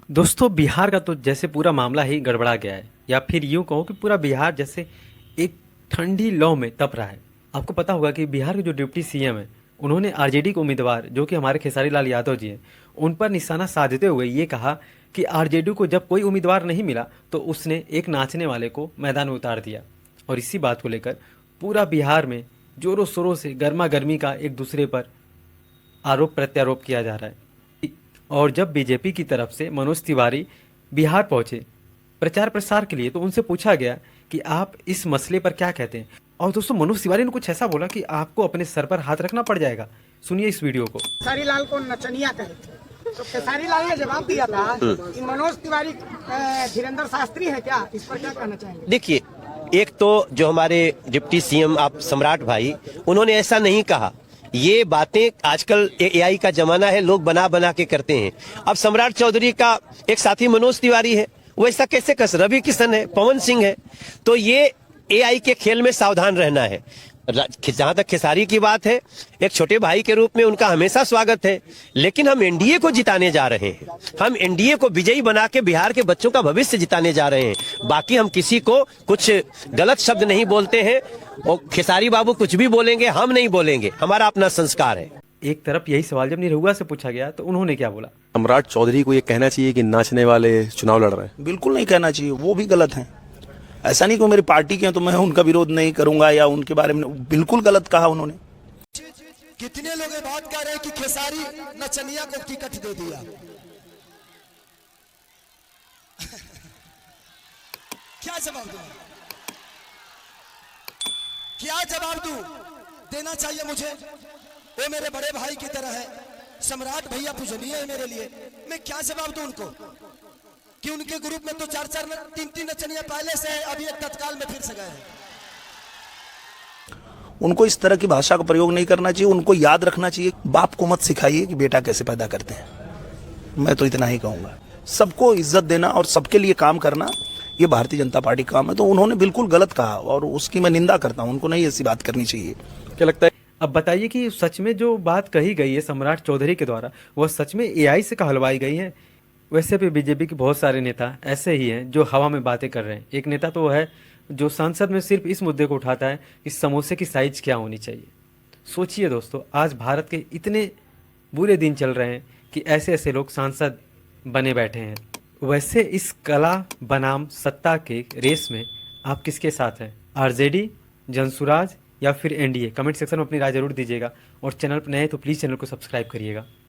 दोस्तों बिहार का तो जैसे पूरा मामला ही गड़बड़ा गया है, या फिर यूं कहो कि पूरा बिहार जैसे एक ठंडी लौ में तप रहा है। आपको पता होगा कि बिहार के जो डिप्टी सीएम है, उन्होंने आरजेडी के उम्मीदवार जो कि हमारे खेसारी लाल यादव जी हैं, उन पर निशाना साधते हुए ये कहा कि आरजेडी को जब कोई उम्मीदवार नहीं मिला तो उसने एक नाचने वाले को मैदान में उतार दिया। और इसी बात को लेकर पूरा बिहार में जोरों शोरों से गर्मा गर्मी का एक दूसरे पर आरोप प्रत्यारोप किया जा रहा है। और जब बीजेपी की तरफ से मनोज तिवारी बिहार पहुंचे प्रचार प्रसार के लिए, तो उनसे पूछा गया कि आप इस मसले पर क्या कहते हैं। और दोस्तों मनोज तिवारी ने कुछ ऐसा बोला कि आपको अपने सर पर हाथ रखना पड़ जाएगा। सुनिए इस वीडियो को। खेसारी लाल को नचनिया कहे थे, तो खेसारी लाल ने जवाब दिया था कि मनोज तिवारी धीरेन्द्र शास्त्री है क्या, इस पर क्या कहना चाहेंगे? देखिए, एक तो जो हमारे डिप्टी सीएम आप सम्राट भाई, उन्होंने ऐसा नहीं कहा। ये बातें आजकल एआई का जमाना है, लोग बना बना के करते हैं। अब सम्राट चौधरी का एक साथी मनोज तिवारी है, वो ऐसा कैसे कर, रवि किशन है, पवन सिंह है, तो ये एआई के खेल में सावधान रहना है। जहां तक खेसारी की बात है, एक छोटे भाई के रूप में उनका हमेशा स्वागत है, लेकिन हम एनडीए को जिताने जा रहे हैं। हम एनडीए को विजयी बना के बिहार के बच्चों का भविष्य जिताने जा रहे हैं। बाकी हम किसी को कुछ गलत शब्द नहीं बोलते हैं, और खेसारी बाबू कुछ भी बोलेंगे हम नहीं बोलेंगे, हमारा अपना संस्कार है। एक तरफ यही सवाल जब निरहुआ से पूछा गया तो उन्होंने क्या बोला? सम्राट चौधरी को ये कहना चाहिए कि नाचने वाले चुनाव लड़ रहे हैं? बिल्कुल नहीं कहना चाहिए, वो भी गलत है। ऐसा नहीं कि वो मेरी पार्टी के हैं तो मैं उनका विरोध नहीं करूंगा या उनके बारे में, बिल्कुल गलत कहा उन्होंने। कितने लोग ये बात कह रहे हैं कि खेसारी नचनिया को टिकट दे दिया। क्या जवाब दूं? क्या जवाब दूं? देना चाहिए मुझे। वो मेरे बड़े भाई की तरह है, सम्राट भैया पूजनीय है मेरे लिए। मैं क्या जवाब दूं उनको कि उनके ग्रुप में तो 4-4 नचनिया पहले से है, अभी एक तत्काल में फिर से गए हैं। उनको इस तरह की भाषा का प्रयोग नहीं करना चाहिए। उनको याद रखना चाहिए, बाप को मत सिखाइए कि बेटा कैसे पैदा करते हैं। मैं तो इतना ही कहूंगा, सबको इज्जत देना और सबके लिए काम करना ये भारतीय जनता पार्टी का काम है। तो उन्होंने बिल्कुल गलत कहा और उसकी मैं निंदा करता हूं। उनको नहीं ऐसी बात करनी चाहिए। क्या लगता है? अब बताइए कि सच में जो बात कही गई है सम्राट चौधरी के द्वारा, वह सच में एआई से कहलवाई गई है? वैसे भी बीजेपी के बहुत सारे नेता ऐसे ही हैं जो हवा में बातें कर रहे हैं। एक नेता तो वो है जो संसद में सिर्फ इस मुद्दे को उठाता है कि समोसे की साइज क्या होनी चाहिए। सोचिए दोस्तों, आज भारत के इतने बुरे दिन चल रहे हैं कि ऐसे ऐसे लोग सांसद बने बैठे हैं। वैसे इस कला बनाम सत्ता के रेस में आप किसके साथ हैं? आरजेडी, जनसुराज या फिर एनडीए? कमेंट सेक्शन में अपनी राय जरूर दीजिएगा। और चैनल पर नए तो प्लीज़ चैनल को सब्सक्राइब करिएगा।